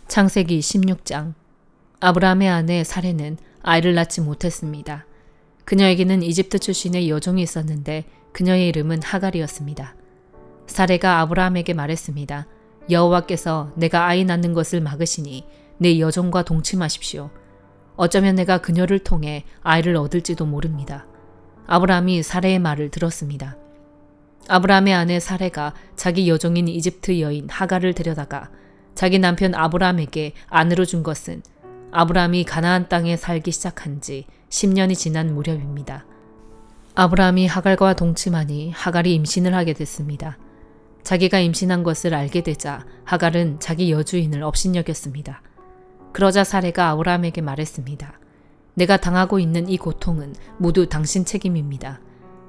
창세기 16장. 아브라함의 아내 사레는 아이를 낳지 못했습니다. 그녀에게는 이집트 출신의 여종이 있었는데 그녀의 이름은 하갈이었습니다. 사레가 아브라함에게 말했습니다. 여호와께서 내가 아이 낳는 것을 막으시니 내 여종과 동침하십시오. 어쩌면 내가 그녀를 통해 아이를 얻을지도 모릅니다. 아브라함이 사레의 말을 들었습니다. 아브라함의 아내 사레가 자기 여종인 이집트 여인 하갈을 데려다가 자기 남편 아브라함에게 아내로 준 것은 아브라함이 가나안 땅에 살기 시작한 지 10년이 지난 무렵입니다. 아브라함이 하갈과 동침하니 하갈이 임신을 하게 됐습니다. 자기가 임신한 것을 알게 되자 하갈은 자기 여주인을 업신여겼습니다. 그러자 사레가 아브라함에게 말했습니다. 내가 당하고 있는 이 고통은 모두 당신 책임입니다.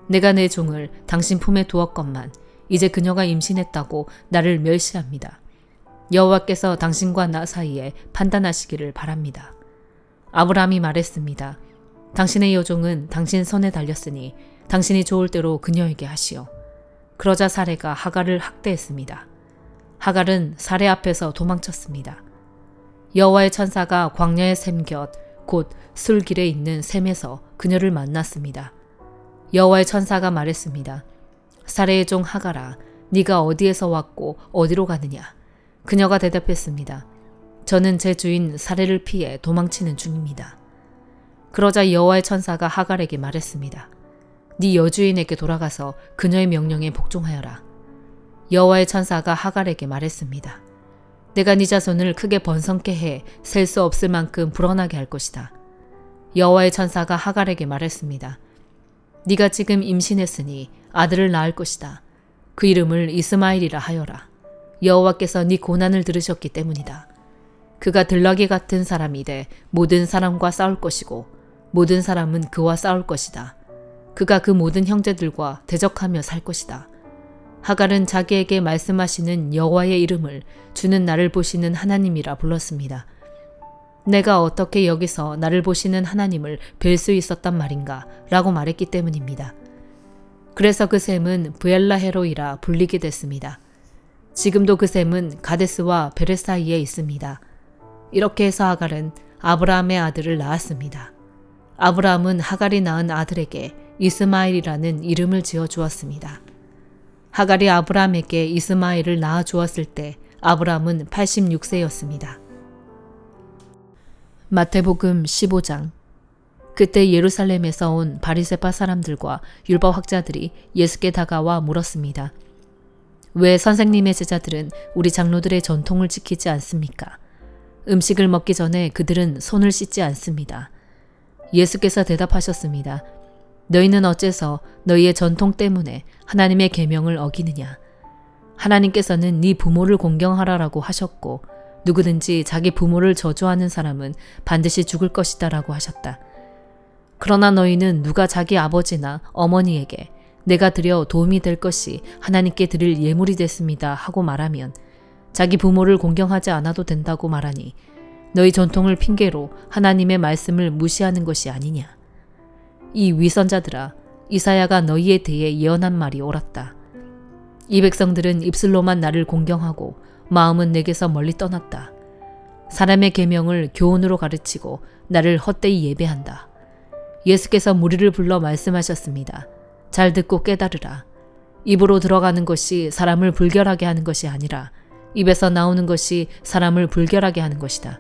내가 내 종을 당신 품에 두었건만 이제 그녀가 임신했다고 나를 멸시합니다. 여호와께서 당신과 나 사이에 판단하시기를 바랍니다. 아브라함이 말했습니다. 당신의 여종은 당신 손에 달렸으니 당신이 좋을 대로 그녀에게 하시오. 그러자 사레가 하갈을 학대했습니다. 하갈은 사레 앞에서 도망쳤습니다. 여호와의 천사가 광야의 샘곁 곧 술길에 있는 샘에서 그녀를 만났습니다. 여호와의 천사가 말했습니다. 사레의 종 하갈아, 네가 어디에서 왔고 어디로 가느냐? 그녀가 대답했습니다. 저는 제 주인 사레를 피해 도망치는 중입니다. 그러자 여호와의 천사가 하갈에게 말했습니다. 네 여주인에게 돌아가서 그녀의 명령에 복종하여라. 여호와의 천사가 하갈에게 말했습니다. 내가 네 자손을 크게 번성케 해 셀 수 없을 만큼 불어나게 할 것이다. 여호와의 천사가 하갈에게 말했습니다. 네가 지금 임신했으니 아들을 낳을 것이다. 그 이름을 이스마엘이라 하여라. 여호와께서 네 고난을 들으셨기 때문이다. 그가 들나귀 같은 사람이 돼 모든 사람과 싸울 것이고 모든 사람은 그와 싸울 것이다. 그가 그 모든 형제들과 대적하며 살 것이다. 하갈은 자기에게 말씀하시는 여호와의 이름을 주는 나를 보시는 하나님이라 불렀습니다. 내가 어떻게 여기서 나를 보시는 하나님을 뵐 수 있었단 말인가 라고 말했기 때문입니다. 그래서 그 샘은 브엘라헤로이라 불리게 됐습니다. 지금도 그 샘은 가데스와 베레 사이에 있습니다. 이렇게 해서 하갈은 아브라함의 아들을 낳았습니다. 아브라함은 하갈이 낳은 아들에게 이스마엘이라는 이름을 지어 주었습니다. 하갈이 아브라함에게 이스마엘을 낳아 주었을 때 아브라함은 86세였습니다. 마태복음 15장. 그때 예루살렘에서 온 바리새파 사람들과 율법학자들이 예수께 다가와 물었습니다. 왜 선생님의 제자들은 우리 장로들의 전통을 지키지 않습니까? 음식을 먹기 전에 그들은 손을 씻지 않습니다. 예수께서 대답하셨습니다. 너희는 어째서 너희의 전통 때문에 하나님의 계명을 어기느냐? 하나님께서는 네 부모를 공경하라라고 하셨고 누구든지 자기 부모를 저주하는 사람은 반드시 죽을 것이다 라고 하셨다. 그러나 너희는 누가 자기 아버지나 어머니에게 내가 드려 도움이 될 것이 하나님께 드릴 예물이 됐습니다 하고 말하면 자기 부모를 공경하지 않아도 된다고 말하니 너희 전통을 핑계로 하나님의 말씀을 무시하는 것이 아니냐. 이 위선자들아, 이사야가 너희에 대해 예언한 말이 옳았다. 이 백성들은 입술로만 나를 공경하고 마음은 내게서 멀리 떠났다. 사람의 계명을 교훈으로 가르치고 나를 헛되이 예배한다. 예수께서 무리를 불러 말씀하셨습니다. 잘 듣고 깨달으라. 입으로 들어가는 것이 사람을 불결하게 하는 것이 아니라 입에서 나오는 것이 사람을 불결하게 하는 것이다.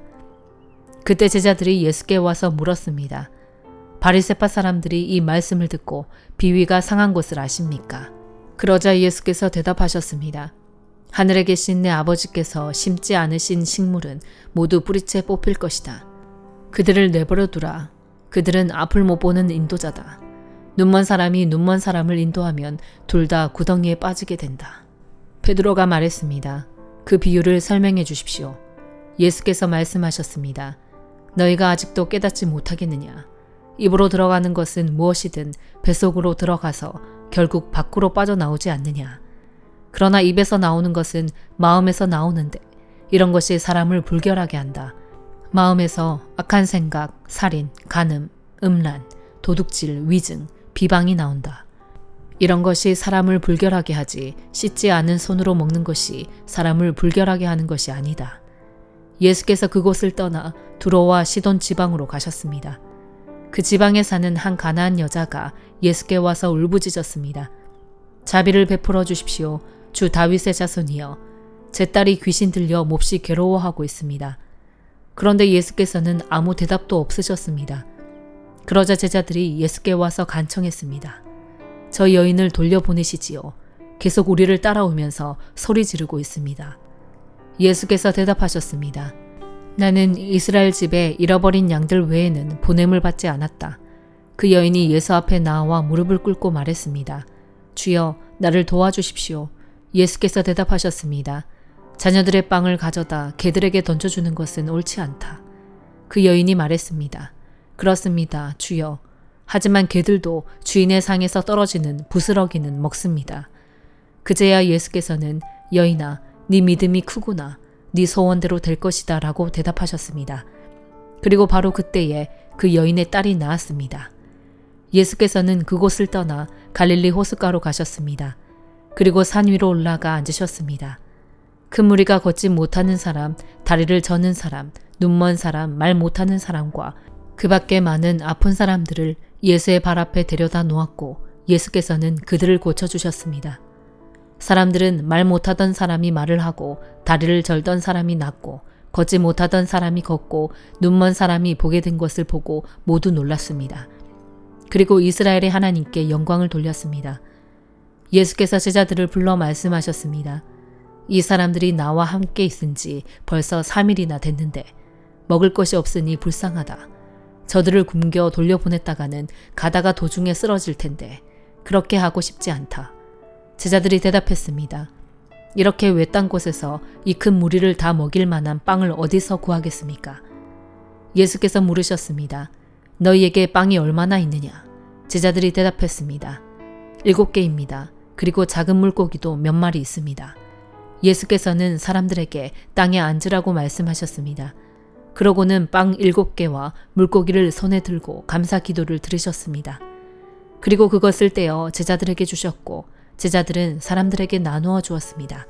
그때 제자들이 예수께 와서 물었습니다. 바리새파 사람들이 이 말씀을 듣고 비위가 상한 것을 아십니까? 그러자 예수께서 대답하셨습니다. 하늘에 계신 내 아버지께서 심지 않으신 식물은 모두 뿌리채 뽑힐 것이다. 그들을 내버려 두라. 그들은 앞을 못 보는 인도자다. 눈먼 사람이 눈먼 사람을 인도하면 둘 다 구덩이에 빠지게 된다. 베드로가 말했습니다. 그 비유를 설명해 주십시오. 예수께서 말씀하셨습니다. 너희가 아직도 깨닫지 못하겠느냐? 입으로 들어가는 것은 무엇이든 뱃속으로 들어가서 결국 밖으로 빠져나오지 않느냐. 그러나 입에서 나오는 것은 마음에서 나오는데 이런 것이 사람을 불결하게 한다. 마음에서 악한 생각, 살인, 간음, 음란, 도둑질, 위증, 비방이 나온다. 이런 것이 사람을 불결하게 하지 씻지 않은 손으로 먹는 것이 사람을 불결하게 하는 것이 아니다. 예수께서 그곳을 떠나 두로와 시돈 지방으로 가셨습니다. 그 지방에 사는 한 가나안 여자가 예수께 와서 울부짖었습니다. 자비를 베풀어 주십시오. 주 다윗의 자손이여. 제 딸이 귀신 들려 몹시 괴로워하고 있습니다. 그런데 예수께서는 아무 대답도 없으셨습니다. 그러자 제자들이 예수께 와서 간청했습니다. 저 여인을 돌려보내시지요. 계속 우리를 따라오면서 소리 지르고 있습니다. 예수께서 대답하셨습니다. 나는 이스라엘 집에 잃어버린 양들 외에는 보냄을 받지 않았다. 그 여인이 예수 앞에 나와 무릎을 꿇고 말했습니다. 주여, 나를 도와주십시오. 예수께서 대답하셨습니다. 자녀들의 빵을 가져다 개들에게 던져주는 것은 옳지 않다. 그 여인이 말했습니다. 그렇습니다, 주여. 하지만 개들도 주인의 상에서 떨어지는 부스러기는 먹습니다. 그제야 예수께서는 여인아, 네 믿음이 크구나. 네 소원대로 될 것이다 라고 대답하셨습니다. 그리고 바로 그때에 그 여인의 딸이 나았습니다. 예수께서는 그곳을 떠나 갈릴리 호숫가로 가셨습니다. 그리고 산 위로 올라가 앉으셨습니다. 큰 무리가 걷지 못하는 사람, 다리를 저는 사람, 눈먼 사람, 말 못하는 사람과 그 밖에 많은 아픈 사람들을 예수의 발 앞에 데려다 놓았고 예수께서는 그들을 고쳐주셨습니다. 사람들은 말 못하던 사람이 말을 하고 다리를 절던 사람이 낫고 걷지 못하던 사람이 걷고 눈먼 사람이 보게 된 것을 보고 모두 놀랐습니다. 그리고 이스라엘의 하나님께 영광을 돌렸습니다. 예수께서 제자들을 불러 말씀하셨습니다. 이 사람들이 나와 함께 있은 지 벌써 3일이나 됐는데 먹을 것이 없으니 불쌍하다. 저들을 굶겨 돌려보냈다가는 가다가 도중에 쓰러질 텐데 그렇게 하고 싶지 않다. 제자들이 대답했습니다. 이렇게 외딴 곳에서 이 큰 무리를 다 먹일 만한 빵을 어디서 구하겠습니까? 예수께서 물으셨습니다. 너희에게 빵이 얼마나 있느냐? 제자들이 대답했습니다. 7개입니다. 그리고 작은 물고기도 몇 마리 있습니다. 예수께서는 사람들에게 땅에 앉으라고 말씀하셨습니다. 그러고는 빵 7개와 물고기를 손에 들고 감사 기도를 드리셨습니다. 그리고 그것을 떼어 제자들에게 주셨고 제자들은 사람들에게 나누어 주었습니다.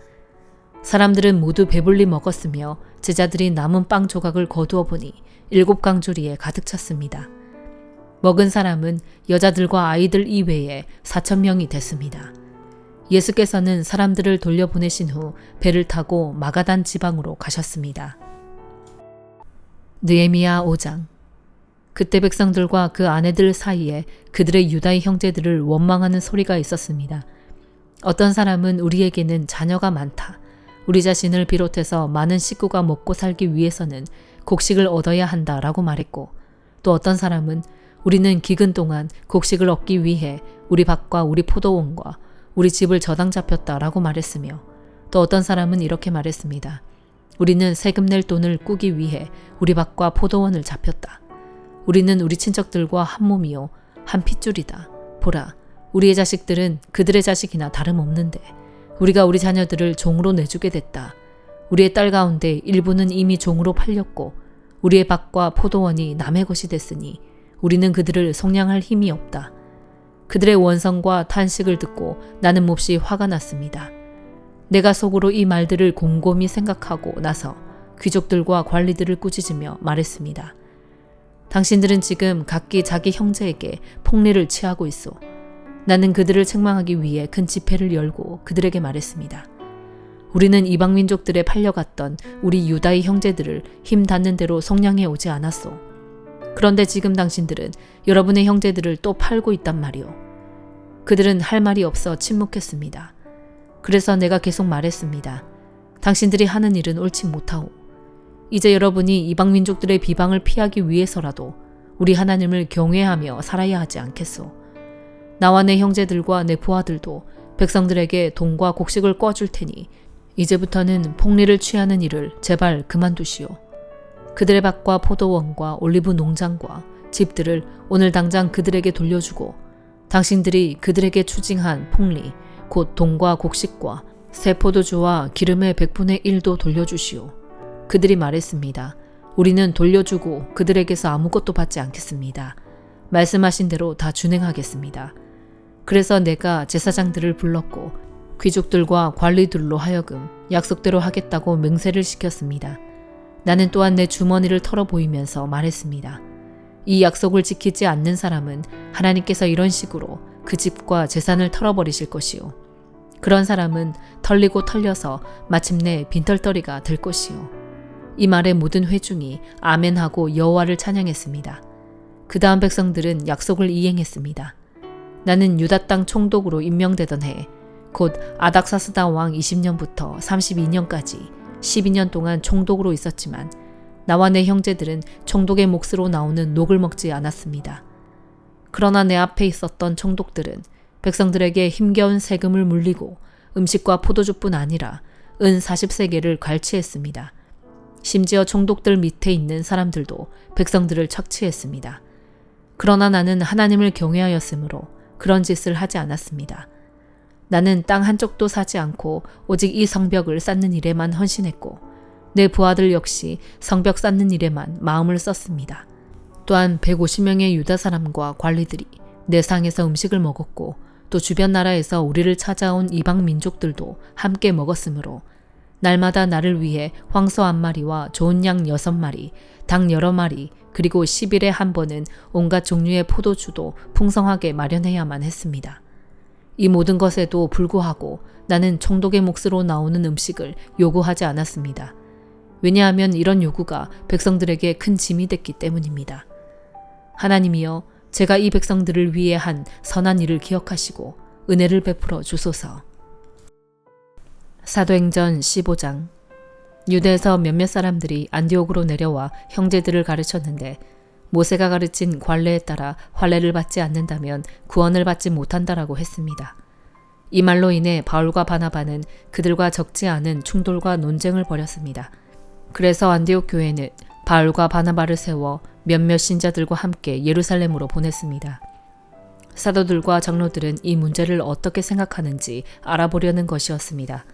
사람들은 모두 배불리 먹었으며 제자들이 남은 빵 조각을 거두어 보니 7강조리에 가득 찼습니다. 먹은 사람은 여자들과 아이들 이외에 4,000명이 됐습니다. 예수께서는 사람들을 돌려보내신 후 배를 타고 마가단 지방으로 가셨습니다. 느헤미야 5장. 그때 백성들과 그 아내들 사이에 그들의 유다의 형제들을 원망하는 소리가 있었습니다. 어떤 사람은 우리에게는 자녀가 많다. 우리 자신을 비롯해서 많은 식구가 먹고 살기 위해서는 곡식을 얻어야 한다라고 말했고, 또 어떤 사람은 우리는 기근 동안 곡식을 얻기 위해 우리 밭과 우리 포도원과 우리 집을 저당 잡혔다라고 말했으며, 또 어떤 사람은 이렇게 말했습니다. 우리는 세금 낼 돈을 꾸기 위해 우리 밭과 포도원을 잡혔다. 우리는 우리 친척들과 한 몸이요 한 핏줄이다. 보라, 우리의 자식들은 그들의 자식이나 다름없는데 우리가 우리 자녀들을 종으로 내주게 됐다. 우리의 딸 가운데 일부는 이미 종으로 팔렸고 우리의 밭과 포도원이 남의 것이 됐으니 우리는 그들을 속량할 힘이 없다. 그들의 원성과 탄식을 듣고 나는 몹시 화가 났습니다. 내가 속으로 이 말들을 곰곰이 생각하고 나서 귀족들과 관리들을 꾸짖으며 말했습니다. 당신들은 지금 각기 자기 형제에게 폭리를 취하고 있어. 나는 그들을 책망하기 위해 큰 집회를 열고 그들에게 말했습니다. 우리는 이방 민족들에 팔려갔던 우리 유다의 형제들을 힘 닿는 대로 속량해 오지 않았소. 그런데 지금 당신들은 여러분의 형제들을 또 팔고 있단 말이오. 그들은 할 말이 없어 침묵했습니다. 그래서 내가 계속 말했습니다. 당신들이 하는 일은 옳지 못하오. 이제 여러분이 이방 민족들의 비방을 피하기 위해서라도 우리 하나님을 경외하며 살아야 하지 않겠소. 나와 내 형제들과 내 부하들도 백성들에게 돈과 곡식을 꿔줄 테니 이제부터는 폭리를 취하는 일을 제발 그만두시오. 그들의 밭과 포도원과 올리브 농장과 집들을 오늘 당장 그들에게 돌려주고 당신들이 그들에게 추징한 폭리, 곧 돈과 곡식과 새 포도주와 기름의 100분의 1도 돌려주시오. 그들이 말했습니다. 우리는 돌려주고 그들에게서 아무것도 받지 않겠습니다. 말씀하신 대로 다 준행하겠습니다. 그래서 내가 제사장들을 불렀고 귀족들과 관리들로 하여금 약속대로 하겠다고 맹세를 시켰습니다. 나는 또한 내 주머니를 털어 보이면서 말했습니다. 이 약속을 지키지 않는 사람은 하나님께서 이런 식으로 그 집과 재산을 털어버리실 것이요. 그런 사람은 털리고 털려서 마침내 빈털터리가 될 것이요. 이 말에 모든 회중이 아멘하고 여호와를 찬양했습니다. 그 다음 백성들은 약속을 이행했습니다. 나는 유다 땅 총독으로 임명되던 해, 곧 아닥사스다 왕 20년부터 32년까지 12년 동안 총독으로 있었지만 나와 내 형제들은 총독의 몫으로 나오는 녹을 먹지 않았습니다. 그러나 내 앞에 있었던 총독들은 백성들에게 힘겨운 세금을 물리고 음식과 포도주뿐 아니라 은 40세겔을 갈취했습니다. 심지어 총독들 밑에 있는 사람들도 백성들을 착취했습니다. 그러나 나는 하나님을 경외하였으므로 그런 짓을 하지 않았습니다. 나는 땅 한쪽도 사지 않고 오직 이 성벽을 쌓는 일에만 헌신했고 내 부하들 역시 성벽 쌓는 일에만 마음을 썼습니다. 또한 150명의 유다 사람과 관리들이 내 상에서 음식을 먹었고 또 주변 나라에서 우리를 찾아온 이방 민족들도 함께 먹었으므로 날마다 나를 위해 황소 1마리와 좋은 양 6마리, 닭 여러 마리, 그리고 10일에 한 번은 온갖 종류의 포도주도 풍성하게 마련해야만 했습니다. 이 모든 것에도 불구하고 나는 총독의 몫으로 나오는 음식을 요구하지 않았습니다. 왜냐하면 이런 요구가 백성들에게 큰 짐이 됐기 때문입니다. 하나님이여, 제가 이 백성들을 위해 한 선한 일을 기억하시고 은혜를 베풀어 주소서. 사도행전 15장. 유대에서 몇몇 사람들이 안디옥으로 내려와 형제들을 가르쳤는데 모세가 가르친 관례에 따라 환례를 받지 않는다면 구원을 받지 못한다라고 했습니다. 이 말로 인해 바울과 바나바는 그들과 적지 않은 충돌과 논쟁을 벌였습니다. 그래서 안디옥 교회는 바울과 바나바를 세워 몇몇 신자들과 함께 예루살렘으로 보냈습니다. 사도들과 장로들은 이 문제를 어떻게 생각하는지 알아보려는 것이었습니다.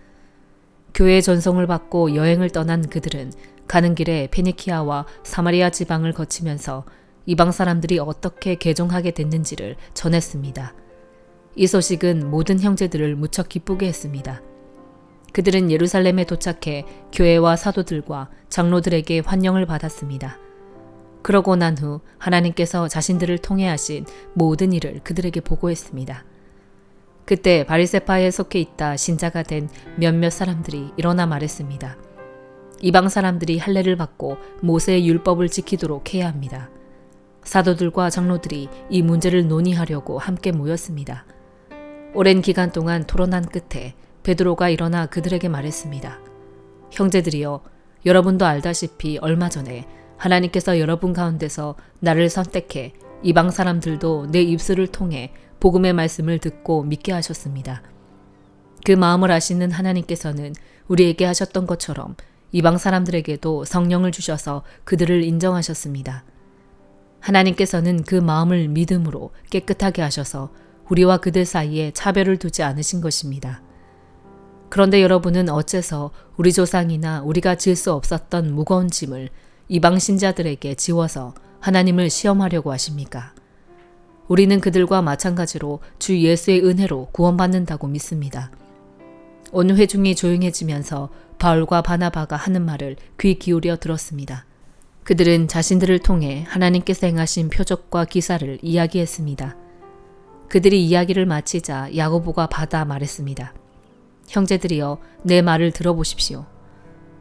교회의 전송을 받고 여행을 떠난 그들은 가는 길에 페니키아와 사마리아 지방을 거치면서 이방 사람들이 어떻게 개종하게 됐는지를 전했습니다. 이 소식은 모든 형제들을 무척 기쁘게 했습니다. 그들은 예루살렘에 도착해 교회와 사도들과 장로들에게 환영을 받았습니다. 그러고 난 후 하나님께서 자신들을 통해 하신 모든 일을 그들에게 보고했습니다. 그때 바리새파에 속해 있다 신자가 된 몇몇 사람들이 일어나 말했습니다. 이방 사람들이 할례를 받고 모세의 율법을 지키도록 해야 합니다. 사도들과 장로들이 이 문제를 논의하려고 함께 모였습니다. 오랜 기간 동안 토론한 끝에 베드로가 일어나 그들에게 말했습니다. 형제들이여, 여러분도 알다시피 얼마 전에 하나님께서 여러분 가운데서 나를 선택해 이방 사람들도 내 입술을 통해 복음의 말씀을 듣고 믿게 하셨습니다. 그 마음을 아시는 하나님께서는 우리에게 하셨던 것처럼 이방 사람들에게도 성령을 주셔서 그들을 인정하셨습니다. 하나님께서는 그 마음을 믿음으로 깨끗하게 하셔서 우리와 그들 사이에 차별을 두지 않으신 것입니다. 그런데 여러분은 어째서 우리 조상이나 우리가 질 수 없었던 무거운 짐을 이방 신자들에게 지워서 하나님을 시험하려고 하십니까? 우리는 그들과 마찬가지로 주 예수의 은혜로 구원받는다고 믿습니다. 온 회중이 조용해지면서 바울과 바나바가 하는 말을 귀 기울여 들었습니다. 그들은 자신들을 통해 하나님께서 행하신 표적과 기사를 이야기했습니다. 그들이 이야기를 마치자 야고보가 받아 말했습니다. 형제들이여, 내 말을 들어보십시오.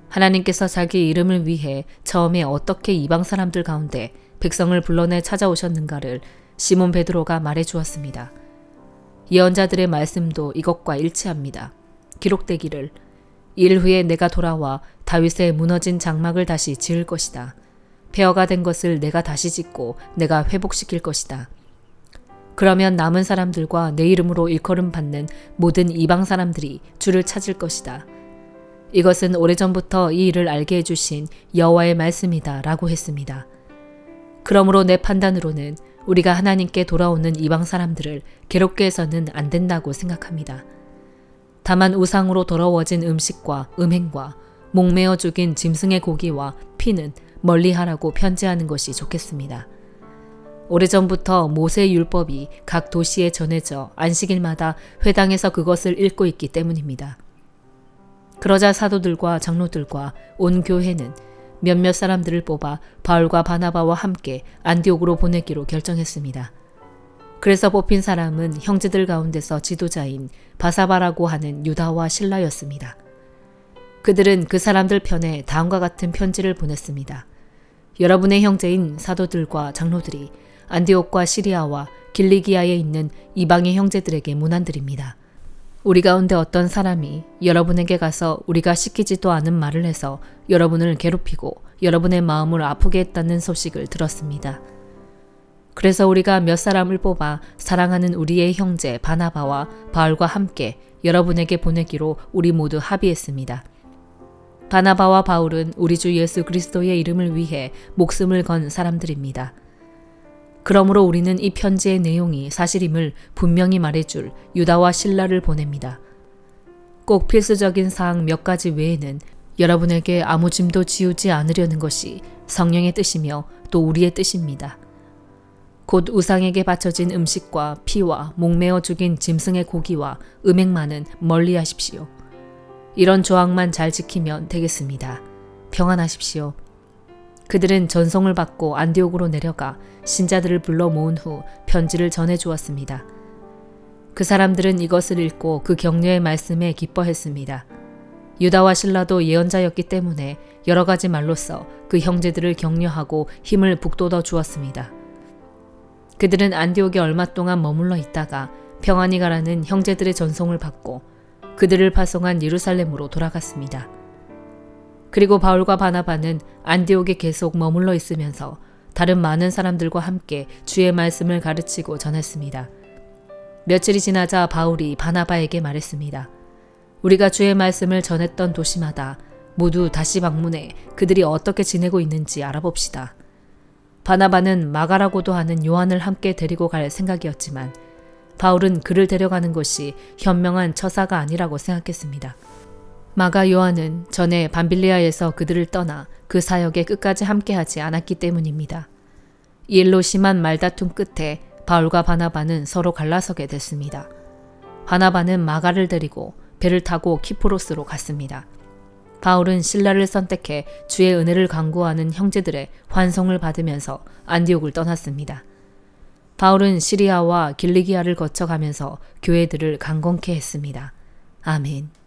하나님께서 자기 이름을 위해 처음에 어떻게 이방 사람들 가운데 백성을 불러내 찾아오셨는가를 시몬 베드로가 말해 주었습니다. 예언자들의 말씀도 이것과 일치합니다. 기록되기를 일 후에 내가 돌아와 다윗의 무너진 장막을 다시 지을 것이다. 폐허가 된 것을 내가 다시 짓고 내가 회복시킬 것이다. 그러면 남은 사람들과 내 이름으로 일컬음 받는 모든 이방 사람들이 주를 찾을 것이다. 이것은 오래전부터 이 일을 알게 해주신 여호와의 말씀이다 라고 했습니다. 그러므로 내 판단으로는 우리가 하나님께 돌아오는 이방 사람들을 괴롭게 해서는 안 된다고 생각합니다. 다만 우상으로 더러워진 음식과 음행과 목매어 죽인 짐승의 고기와 피는 멀리하라고 편지하는 것이 좋겠습니다. 오래전부터 모세의 율법이 각 도시에 전해져 안식일마다 회당에서 그것을 읽고 있기 때문입니다. 그러자 사도들과 장로들과 온 교회는 몇몇 사람들을 뽑아 바울과 바나바와 함께 안디옥으로 보내기로 결정했습니다. 그래서 뽑힌 사람은 형제들 가운데서 지도자인 바사바라고 하는 유다와 실라였습니다. 그들은 그 사람들 편에 다음과 같은 편지를 보냈습니다. 여러분의 형제인 사도들과 장로들이 안디옥과 시리아와 길리기아에 있는 이방의 형제들에게 문안드립니다. 우리 가운데 어떤 사람이 여러분에게 가서 우리가 시키지도 않은 말을 해서 여러분을 괴롭히고 여러분의 마음을 아프게 했다는 소식을 들었습니다. 그래서 우리가 몇 사람을 뽑아 사랑하는 우리의 형제 바나바와 바울과 함께 여러분에게 보내기로 우리 모두 합의했습니다. 바나바와 바울은 우리 주 예수 그리스도의 이름을 위해 목숨을 건 사람들입니다. 그러므로 우리는 이 편지의 내용이 사실임을 분명히 말해줄 유다와 실라를 보냅니다. 꼭 필수적인 사항 몇 가지 외에는 여러분에게 아무 짐도 지우지 않으려는 것이 성령의 뜻이며 또 우리의 뜻입니다. 곧 우상에게 바쳐진 음식과 피와 목매어 죽인 짐승의 고기와 음행만은 멀리 하십시오. 이런 조항만 잘 지키면 되겠습니다. 평안하십시오. 그들은 전송을 받고 안디옥으로 내려가 신자들을 불러 모은 후 편지를 전해주었습니다. 그 사람들은 이것을 읽고 그 격려의 말씀에 기뻐했습니다. 유다와 실라도 예언자였기 때문에 여러 가지 말로써 그 형제들을 격려하고 힘을 북돋워 주었습니다. 그들은 안디옥에 얼마 동안 머물러 있다가 평안히 가라는 형제들의 전송을 받고 그들을 파송한 예루살렘으로 돌아갔습니다. 그리고 바울과 바나바는 안디옥에 계속 머물러 있으면서 다른 많은 사람들과 함께 주의 말씀을 가르치고 전했습니다. 며칠이 지나자 바울이 바나바에게 말했습니다. 우리가 주의 말씀을 전했던 도시마다 모두 다시 방문해 그들이 어떻게 지내고 있는지 알아봅시다. 바나바는 마가라고도 하는 요한을 함께 데리고 갈 생각이었지만 바울은 그를 데려가는 것이 현명한 처사가 아니라고 생각했습니다. 마가 요한은 전에 밤빌리아에서 그들을 떠나 그 사역에 끝까지 함께하지 않았기 때문입니다. 이 일로 심한 말다툼 끝에 바울과 바나바는 서로 갈라서게 됐습니다. 바나바는 마가를 데리고 배를 타고 키프로스로 갔습니다. 바울은 실라를 선택해 주의 은혜를 간구하는 형제들의 환송을 받으면서 안디옥을 떠났습니다. 바울은 시리아와 길리기아를 거쳐가면서 교회들을 강건케 했습니다. 아멘.